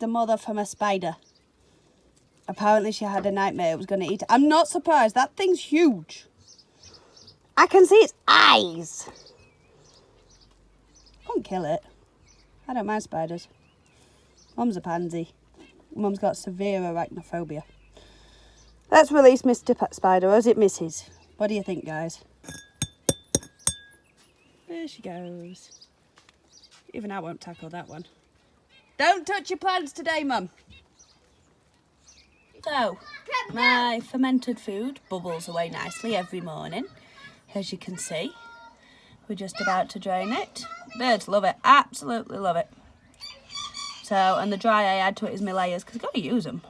the mother from a spider. Apparently she had a nightmare it was going to eat her. I'm not surprised. That thing's huge. I can see its eyes. Couldn't kill it. I don't mind spiders. Mum's a pansy. Mum's got severe arachnophobia. Let's release Mr. Spider as it misses. What do you think, guys? There she goes. Even I won't tackle that one. Don't touch your plants today, Mum. So, my fermented food bubbles away nicely every morning. As you can see, we're just about to drain it. Birds love it, absolutely love it. So, and the dry I add to it is my layers, because I've got to use them.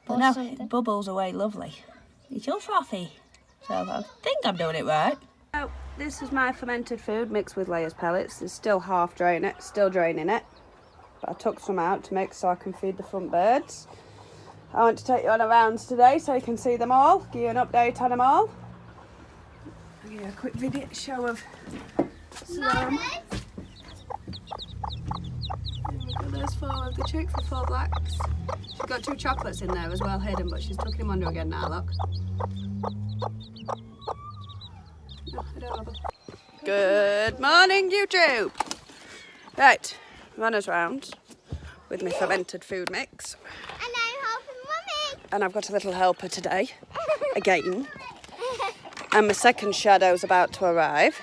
But now it bubbles away lovely. It's all frothy. So I think I'm doing it right. So, this is my fermented food mixed with layers pellets. It's still half draining it, still draining it. But I took some out to mix so I can feed the front birds. I want to take you on a rounds today so you can see them all, give you an update on them all. I'll give you a quick video show of some. There's 4 of the chicks, the 4 blacks. She's got 2 chocolates in there as well hidden, but she's tucking them under again now, look. No, adorable. Good morning, YouTube. Right, runners round with my fermented food mix. And I've got a little helper today, again. And my second shadow's about to arrive.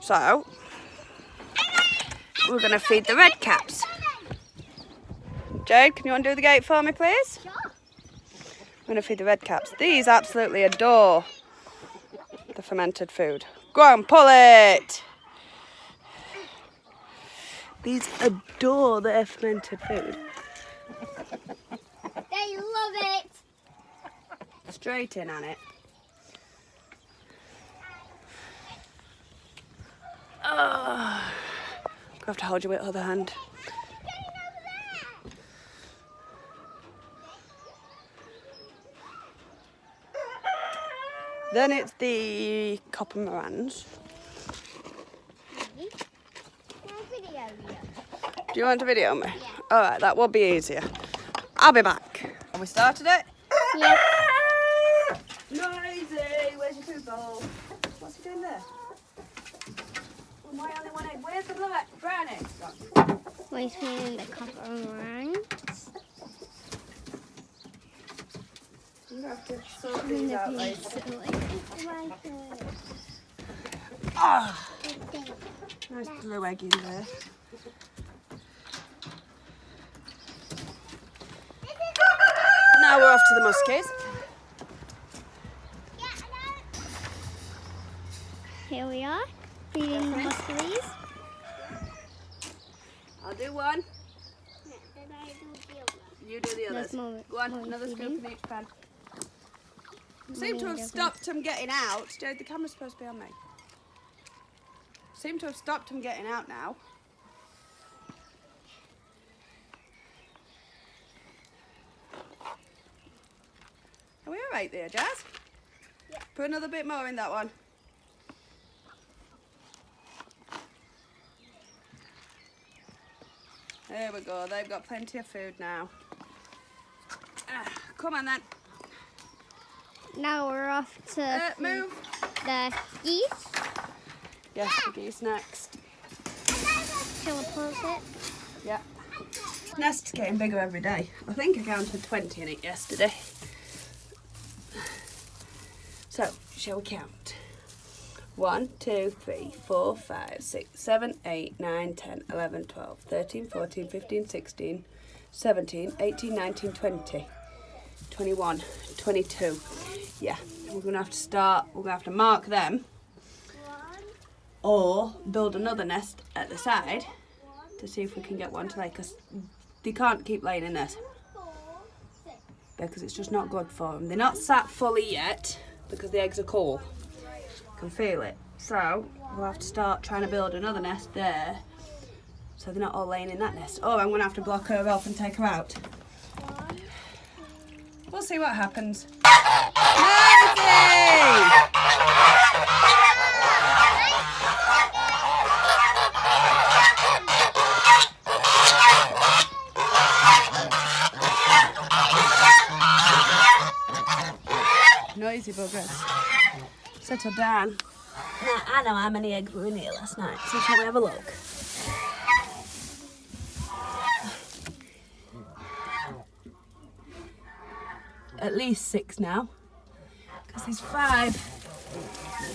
So, we're going to feed the red caps. Jade, can you undo the gate for me, please? Sure. I'm going to feed the red caps. These absolutely adore the fermented food. Go on, pull it! These adore their fermented food. They love it. Straight in on it. Oh, I have to hold you with the other hand. Then it's the copper morans. Do you want to video me? Yeah. All right, that will be easier. I'll be back. Have we started it? Yeah. Noisy! Where's your food bowl? What's he doing there? Why only one egg? Where's the brown egg gone? We're feeding the copper oranges. You have to sort these out later. Oh. Ah, nice blue egg in there. Now we're off to the muskies. Here we are, feeding the muskies. I'll do one. You do the others. Go on, another scoop of each pan. Seem to have stopped them getting out. Jade, the camera's supposed to be on me. Seem to have stopped them getting out now. Are we all right there, Jazz? Yeah. Put another bit more in that one. There we go. They've got plenty of food now. Come on then. Now we're off to move. The geese. Yes, the geese next. Shall we pause it? Yeah. Nest's getting bigger every day. I think I counted 20 in it yesterday. So, shall we count? 1, 2, 3, 4, 5, 6, 7, 8, 9, 10, 11, 12, 13, 14, 15, 16, 17, 18, 19, 20, 21, 22. Yeah, we're going to have to start, we're going to have to mark them or build another nest at the side to see if we can get one to lay, because they can't keep laying in this because it's just not good for them. They're not sat fully yet because the eggs are cool. I can feel it. So we'll have to start trying to build another nest there so they're not all laying in that nest. Oh, I'm going to have to block her off and take her out. We'll see what happens. Noisy! lazy buggers. Settle down. Now, I know how many eggs were in here last night, so shall we have a look? At least 6 now. Because there's 5,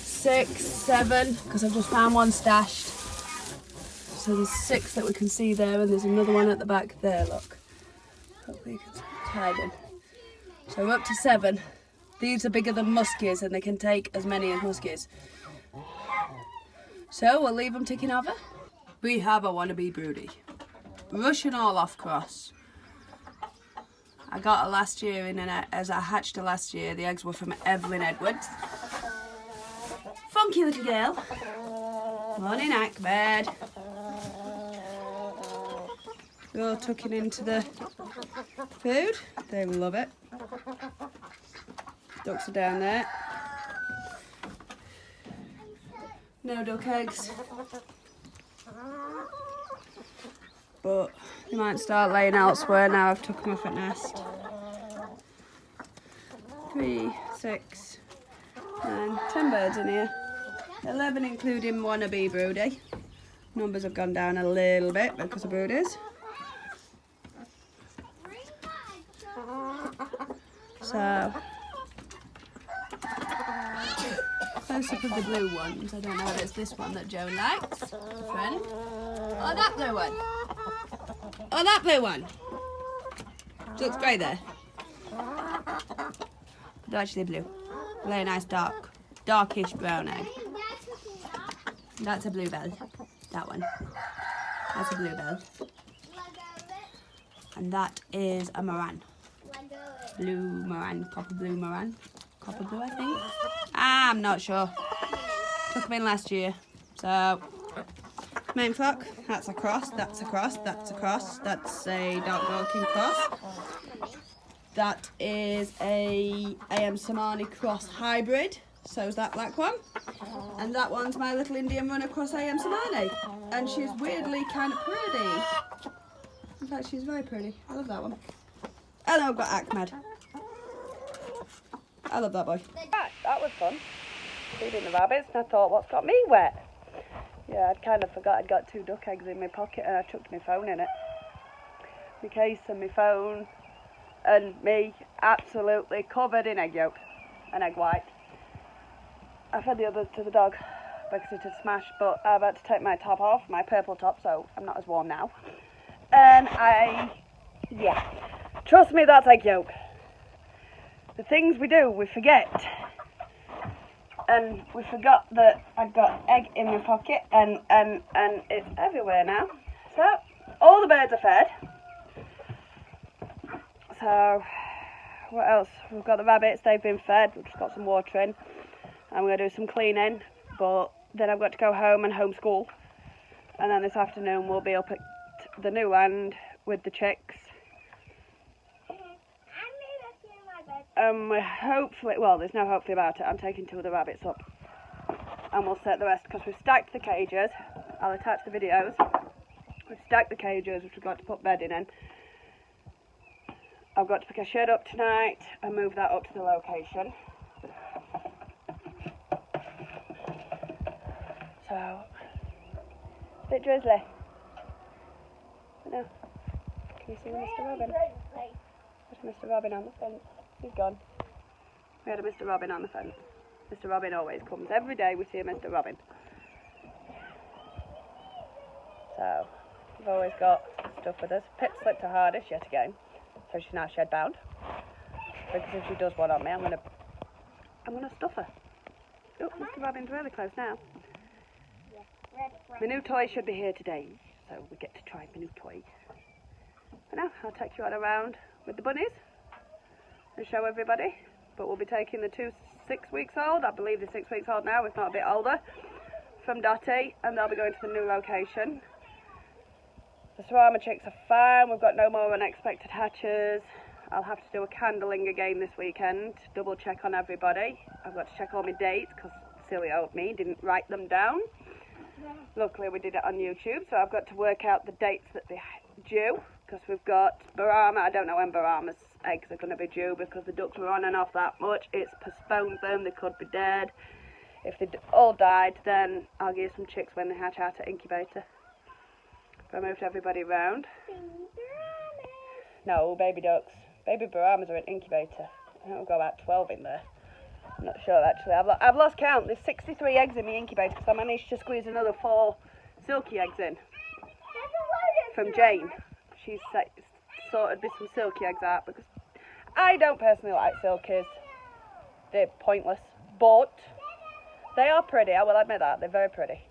6, 7, because I've just found one stashed. So there's 6 that we can see there, and there's another one at the back there, look. Hopefully you can hide them. So we're up to 7. These are bigger than muskies, and they can take as many as muskies. So we'll leave them ticking over. We have a wannabe broody. Russian all off cross. I got her last year in as I hatched her last year. The eggs were from Evelyn Edwards. Funky little girl. Morning, Ahmed. They're all tucking into the food. They will love it. Ducks are down there. No duck eggs. But you might start laying elsewhere now I've took them off at nest. 3, 6, 9, 10 birds in here. 11 including wannabe broody. Numbers have gone down a little bit because of broodies. So, close up of the blue ones. I don't know whether it's this one that Joan likes. Friend. Oh, that blue one. Oh, that blue one. She looks grey there. They're actually blue. Very nice darkish brown egg. That's a bluebell. That one. That's a bluebell. And that is a Moran. Blue Moran, copper blue Moran. Copper blue, I think. I'm not sure. Took them in last year. So, main flock, that's a cross, that's a cross, that's a cross, that's a dark Dorking cross. That is a AM Somali cross hybrid, so's that black one. And that one's my little Indian runner cross AM Somali. And she's weirdly kind of pretty. In fact, she's very pretty. I love that one. And I've got Ahmed. I love that boy. That was fun. Feeding the rabbits, and I thought, what's got me wet? Yeah, I'd kind of forgot I'd got 2 duck eggs in my pocket, and I chucked my phone in it. My case and my phone and me absolutely covered in egg yolk and egg white. I fed the others to the dog because it had smashed, but I've had to take my top off, my purple top, so I'm not as warm now. And yeah, trust me, that's egg yolk. The things we do, we forget. And we forgot that I'd got egg in my pocket, and it's everywhere now. So, all the birds are fed. So, what else? We've got the rabbits, they've been fed. We've just got some water in. I'm going to do some cleaning, but then I've got to go home and homeschool. And then this afternoon we'll be up at the new land with the chicks. We're hopefully, well, there's no hopefully about it. I'm taking 2 of the rabbits up and we'll set the rest because we've stacked the cages. I'll attach the videos. We've stacked the cages, which we've got to put bedding in. I've got to pick a shed up tonight and move that up to the location. So, a bit drizzly. But no, can you see Mr. Robin? There's Mr. Robin on the fence. He's gone. We had a Mr. Robin on the fence. Mr. Robin always comes. Every day we see a Mr. Robin. So, we've always got stuff with us. Pip slipped her hardest yet again. So she's now shed bound. Because if she does one on me, I'm gonna stuff her. Oh, Mr. Robin's really close now. My new toy should be here today. So we get to try my new toy. But now, I'll take you on around with the bunnies and show everybody. But we'll be taking the 2 6 weeks old, I believe they're 6 weeks old now, if not a bit older, from Dotty, and they'll be going to the new location. The Swarmer chicks are fine. We've got no more unexpected hatches. I'll have to do a candling again this weekend, double check on everybody. I've got to check all my dates because silly old me didn't write them down. Luckily we did it on YouTube, so I've got to work out the dates that they're due. because we've got Barama. I don't know when Barama's eggs are going to be due because the ducks are on and off that much. It's postponed them. They could be dead. If they all died, then I'll give some chicks when they hatch out at incubator. I moved everybody round. No, baby ducks. Baby Baramas are in incubator. I think we've got about 12 in there. I'm not sure actually. I've lost count. There's 63 eggs in the incubator because I managed to squeeze another 4 silky eggs in from Jane. She's sorted some silky eggs out because I don't personally like silkies. They're pointless, but they are pretty. I will admit that. They're very pretty.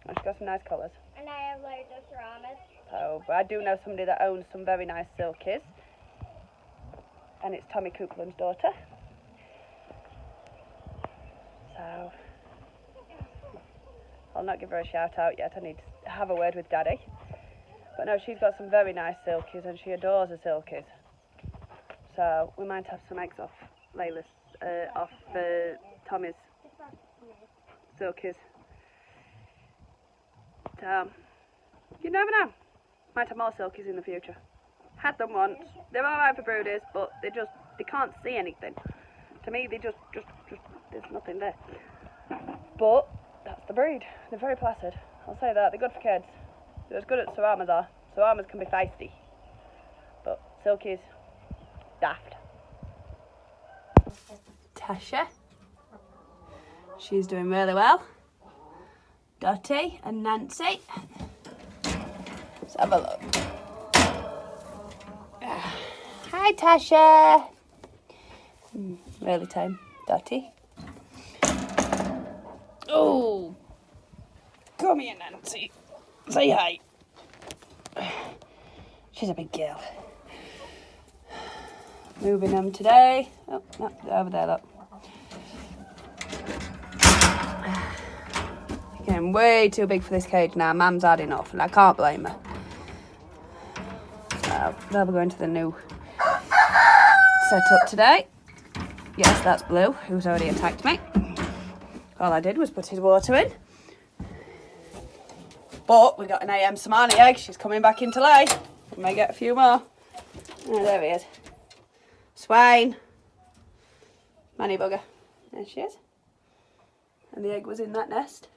And she's got some nice colours. And I have loads of ceramics. So, but I do know somebody that owns some very nice silkies. And it's Tommy Cookland's daughter. So, I'll not give her a shout out yet. I need to have a word with Daddy. But no, she's got some very nice silkies and she adores the silkies. So, we might have some eggs off Layla's, off Tommy's silkies. So, you never know. Might have more silkies in the future. Had them once. They're alright for brooders, but they can't see anything. To me, they just there's nothing there. But that's the breed. They're very placid. I'll say that. They're good for kids. They're as good as Saramas are. Saramas can be feisty, but silkies, daft. Tasha, she's doing really well. Dottie and Nancy. Let's have a look. Hi, Tasha. Really tame. Dottie. Oh, come here, Nancy. Say hi. She's a big girl. Moving them today. Oh, no, they're over there, look. Getting way too big for this cage now. Mum's had enough, and I can't blame her. So they'll be going to the new setup today. Yes, that's Blue, who's already attacked me. All I did was put his water in. But we got an AM Somali egg. She's coming back into lay. We may get a few more. Oh, there he is. Swine. Manny bugger. There she is. And the egg was in that nest.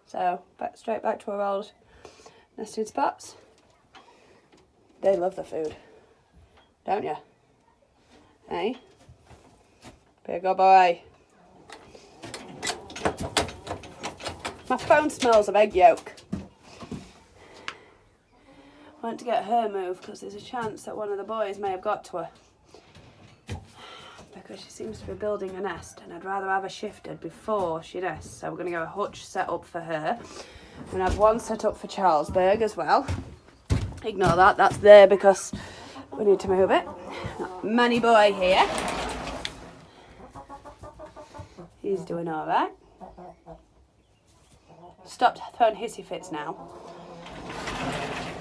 So straight back to our old nesting spots. They love the food, don't you? Hey? Big good boy. My phone smells of egg yolk. I want to get her moved because there's a chance that one of the boys may have got to her. Because she seems to be building a nest and I'd rather have her shifted before she nests. So we're going to get a hutch set up for her. And have one set up for Charlesburg as well. Ignore that, that's there because we need to move it. Manny boy here. He's doing alright. Stopped throwing hissy fits now.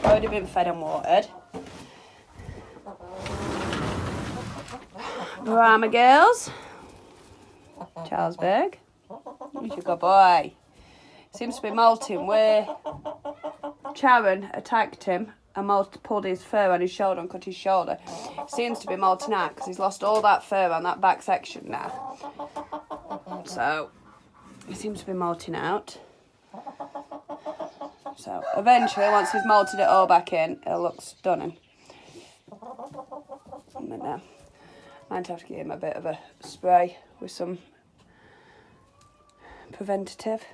Already been fed and watered. Brahma girls. Charlesburg. He's a good boy. Seems to be molting where Charon attacked him and pulled his fur on his shoulder and cut his shoulder. Seems to be molting out because he's lost all that fur on that back section now. So, he seems to be molting out. So, eventually, once he's molted it all back in, it'll look stunning. And then, might have to give him a bit of a spray with some preventative.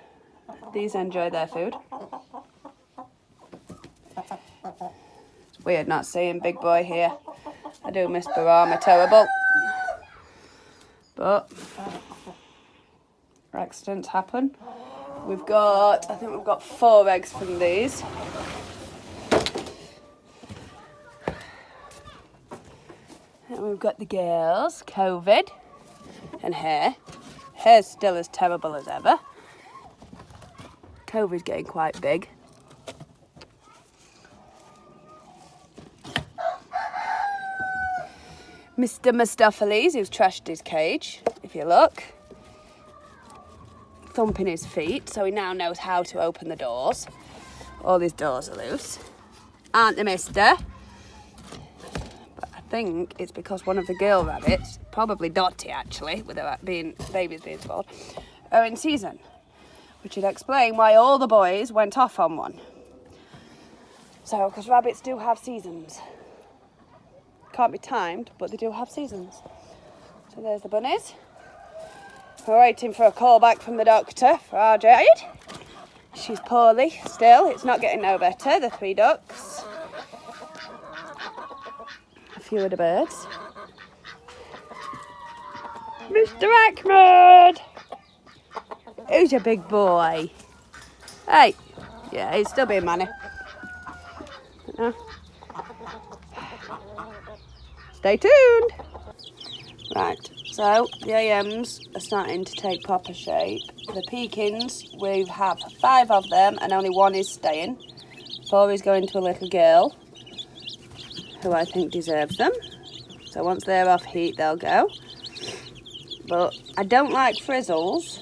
These enjoy their food. It's weird not seeing Big Boy here. I do miss Barama terrible. But accidents happen. I think we've got 4 eggs from these. And we've got the girls, COVID, and Hair. Hair's still as terrible as ever. COVID's getting quite big. Mr. Mustopheles, who's trashed his cage, if you look. Thumping his feet, so he now knows how to open the doors. All these doors are loose. Aren't they, mister? think it's because one of the girl rabbits, probably Dottie actually, with her babies being spoiled, are in season. Which would explain why all the boys went off on one. So, because rabbits do have seasons. Can't be timed, but they do have seasons. So there's the bunnies. We're waiting for a call back from the doctor for our Jade. She's poorly still. It's not getting no better, the 3 ducks. A few of the birds. Mr. Ahmed! Who's your big boy? Hey! Yeah, he's still being manny. Stay tuned! Right, so the AMs are starting to take proper shape. The Pekins, we have 5 of them and only 1 is staying. 4 is going to a little girl, who I think deserves them. So once they're off heat, they'll go. But I don't like frizzles,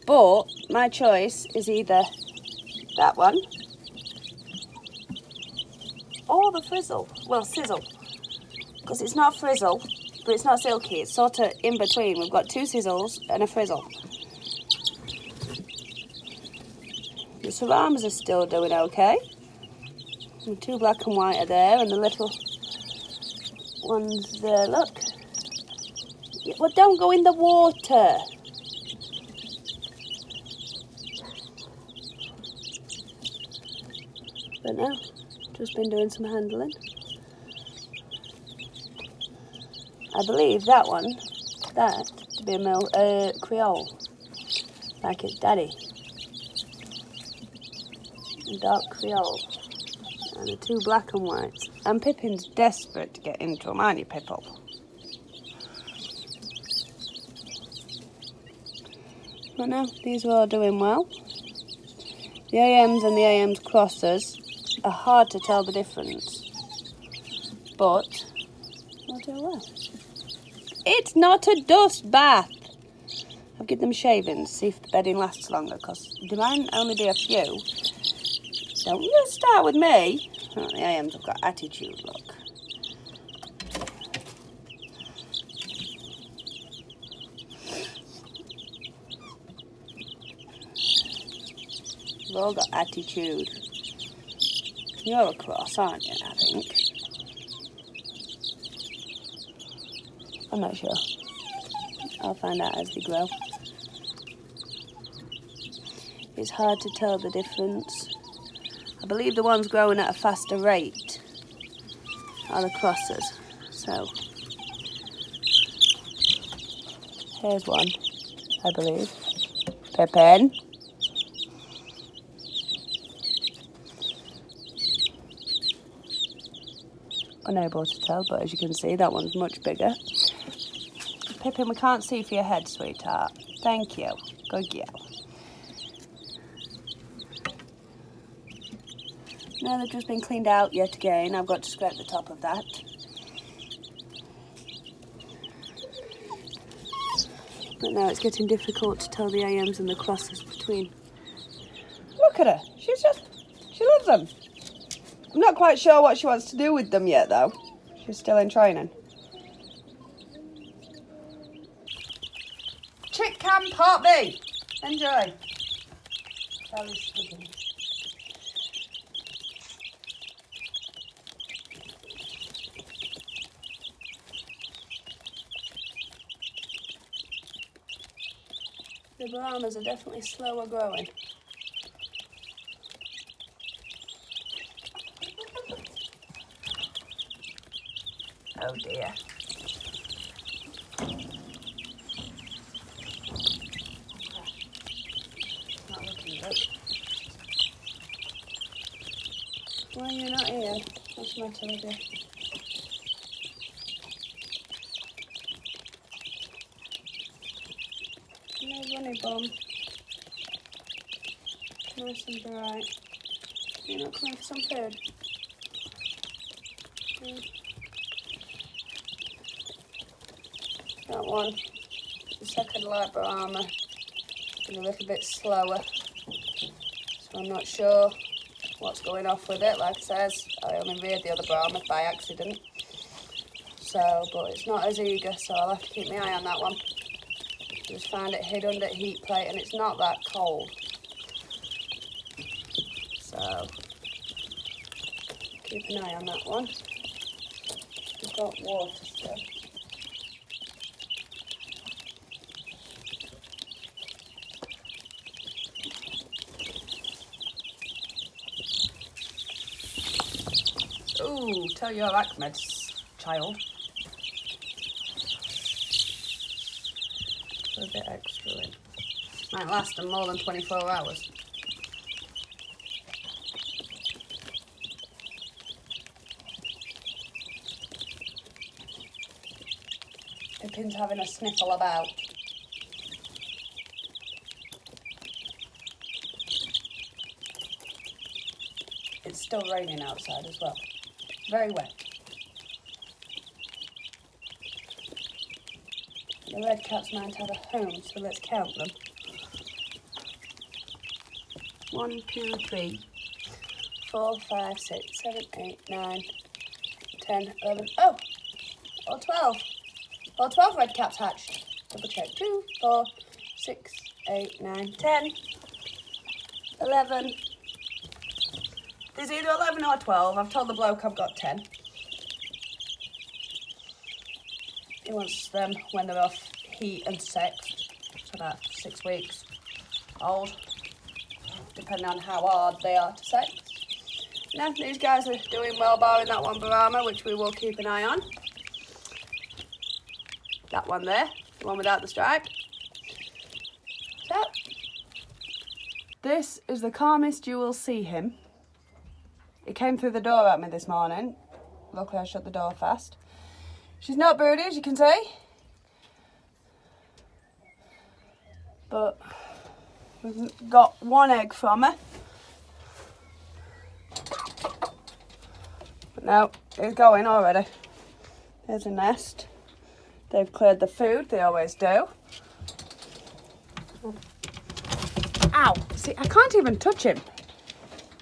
but my choice is either that one or the frizzle. Well, sizzle. Because it's not frizzle, but it's not silky. It's sort of in between. We've got 2 sizzles and a frizzle. The Saramas are still doing okay. The 2 black and white are there, and the little ones there, look. Well, don't go in the water. But no, just been doing some handling. I believe that one, that to be a Creole, like its daddy. A dark Creole. And the 2 black and whites. And Pippin's desperate to get into them, aren't you, Pipple? But no, these are all doing well. The AMs and the AMs crossers are hard to tell the difference, but they'll do well. It's not a dust bath. I'll give them shavings, see if the bedding lasts longer, because there might only be a few. Don't you start with me. Oh, the AMs have got attitude, look. They've all got attitude. You're a cross, aren't you, I think? I'm not sure. I'll find out as we grow. It's hard to tell the difference. I believe the ones growing at a faster rate are the crossers. So, here's one, I believe. Pippin. Unable to tell, but as you can see, that one's much bigger. Pippin, we can't see for your head, sweetheart. Thank you. Good girl. Now they've just been cleaned out yet again. I've got to scrape the top of that. But now it's getting difficult to tell the AMs and the crosses between. Look at her. She loves them. I'm not quite sure what she wants to do with them yet, though. She's still in training. Chick Cam Poppy! Enjoy. Charlie's struggling. The Brahmas are definitely slower growing. Oh dear. Not looking good. Why are you not here? What's the matter with you? No bunny bum. Nice and bright. You're not coming for some food? That one, the second light Brahma, is a little bit slower, so I'm not sure what's going off with it. Like I says, I only reared the other Brahma by accident. So, but it's not as eager, so I'll have to keep my eye on that one. Just found it hid under a heat plate and it's not that cold. So, keep an eye on that one. We've got water still. Ooh, tell your Ahmed's child. Put a bit extra in. Might last them more than 24 hours. Pippin's having a sniffle about. It's still raining outside as well. Very wet. The red caps might have a home, so let's count them. 1, 2, 3, 4, 5, 6, 7, 8, 9, 10, 11. Oh! Or 12. Or 12 red caps hatched. Double check. 2, 4, 6, 8, 9, 10, 11. There's either 11 or 12. I've told the bloke I've got 10. He wants them when they're off heat and sexed. It's about 6 weeks old, depending on how hard they are to sex. Now, these guys are doing well, barring that one Brahma, which we will keep an eye on. That one there, the one without the stripe. So, this is the calmest you will see him. He came through the door at me this morning. Luckily, I shut the door fast. She's not broody, as you can see. But we've got one egg from her. But no, it's going already. There's a nest. They've cleared the food, they always do. Ow! See, I can't even touch him.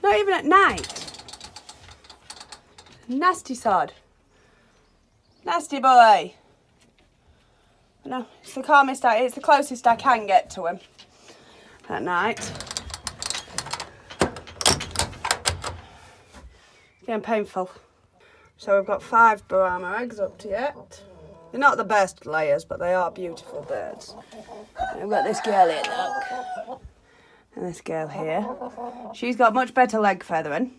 Not even at night. Nasty sod. Nasty boy. No, it's the calmest it's the closest I can get to him at night. It's getting painful. So we've got 5 Brahma eggs up to yet. They're not the best layers, but they are beautiful birds. And we've got this girl here, look. And this girl here. She's got much better leg feathering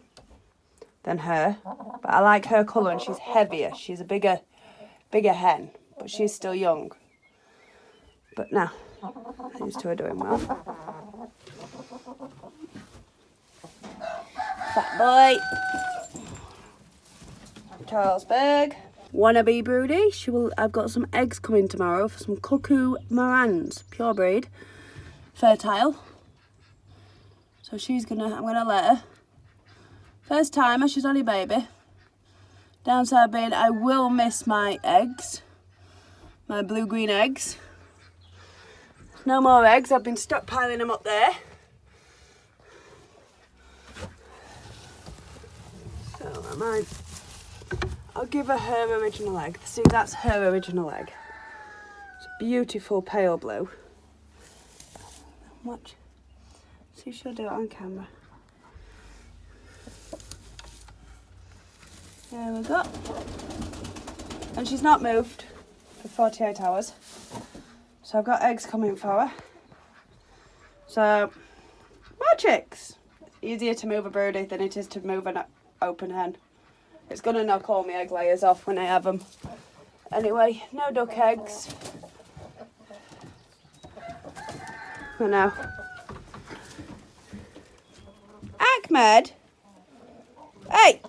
than her, but I like her colour and she's heavier. She's a bigger hen, but she's still young. But now, these two are doing well. Fat boy. Charlesburg. Wannabe broody. I've got some eggs coming tomorrow for some cuckoo Morans, pure breed, fertile. So I'm gonna let her. First timer, she's only a baby. Downside being I will miss my eggs, my blue-green eggs. No more eggs, I've been stockpiling them up there. So I'll give her her original egg. See, that's her original egg. It's a beautiful pale blue. Watch. See if she'll do it on camera. There we go. And she's not moved for 48 hours. So I've got eggs coming for her. So, more chicks. It's easier to move a broody than it is to move an open hen. It's going to knock all my egg layers off when I have them. Anyway, no duck eggs. For now. Ahmed! Hey!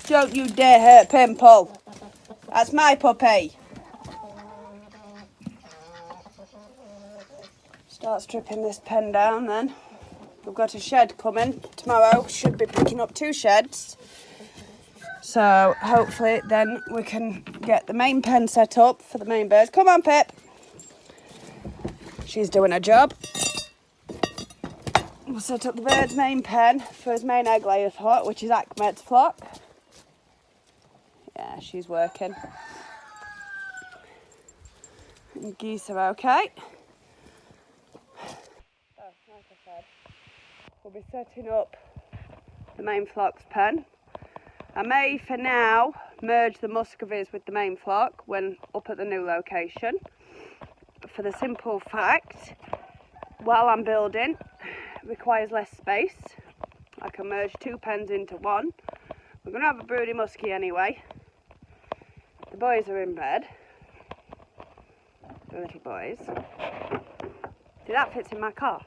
Don't you dare hurt Pimple. That's my puppy. Start stripping this pen down then. We've got a shed coming tomorrow. Should be picking up 2 sheds. So hopefully then we can get the main pen set up for the main birds. Come on, Pip. She's doing her job. We'll set up the bird's main pen for his main egg layer flock, which is Ahmed's flock. Yeah. there. She's working. And geese are okay. So, like I said, we'll be setting up the main flock's pen. I may, for now, merge the muscovies with the main flock when up at the new location. For the simple fact, while I'm building, it requires less space. I can merge 2 pens into one. We're going to have a broody muskie anyway. The boys are in bed. The little boys. See, that fits in my car.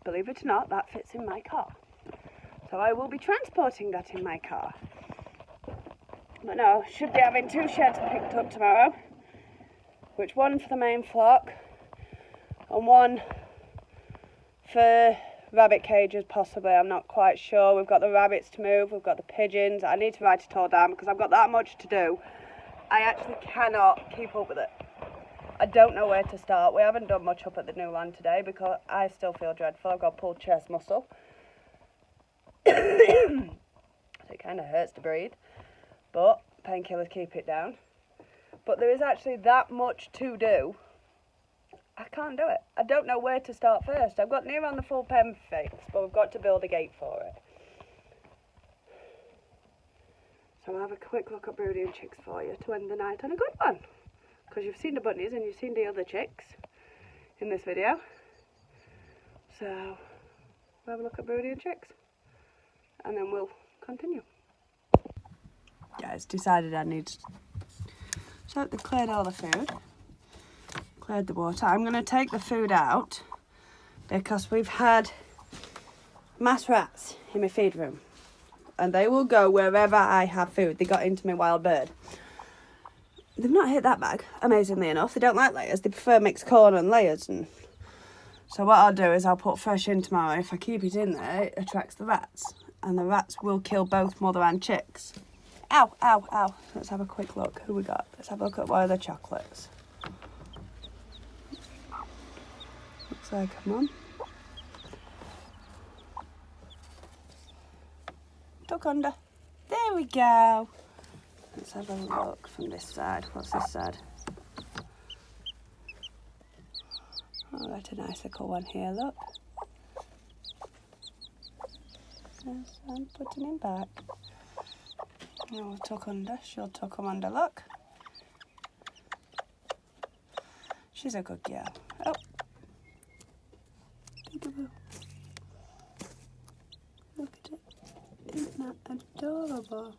Believe it or not, that fits in my car. So I will be transporting that in my car. But no, should be having 2 sheds picked up tomorrow. Which one for the main flock and one for rabbit cages possibly. I'm not quite sure. We've got the rabbits to move, we've got the pigeons. I need to write it all down because I've got that much to do. I actually cannot keep up with it. I don't know where to start. We haven't done much up at the new land today because I still feel dreadful. I've got pulled chest muscle. So it kind of hurts to breathe. But painkillers keep it down. But there is actually that much to do. I can't do it. I don't know where to start first. I've got near on the full pen fix, but we've got to build a gate for it. So I'll have a quick look at broody and chicks for you to end the night on a good one. Because you've seen the bunnies and you've seen the other chicks in this video. So we'll have a look at broody and chicks. And then we'll continue. Guys, decided I need to... So they've cleared all the food. Cleared the water. I'm going to take the food out because we've had mass rats in my feed room. And they will go wherever I have food. They got into my wild bird. They've not hit that bag, amazingly enough. They don't like layers. They prefer mixed corn and layers. And so what I'll do is I'll put fresh in tomorrow. If I keep it in there, it attracts the rats. And the rats will kill both mother and chicks. Ow, ow, ow. Let's have a quick look. Who we got? Let's have a look at one of the chocolates. Looks like a mum. Tuck under. There we go. Let's have a look from this side. What's this side? Oh, that's a nice little one here, look. Yes, I'm putting him back. Oh, we'll tuck under. She'll tuck him under, look. She's a good girl. Oh. Peekaboo. Look at it. Isn't that adorable?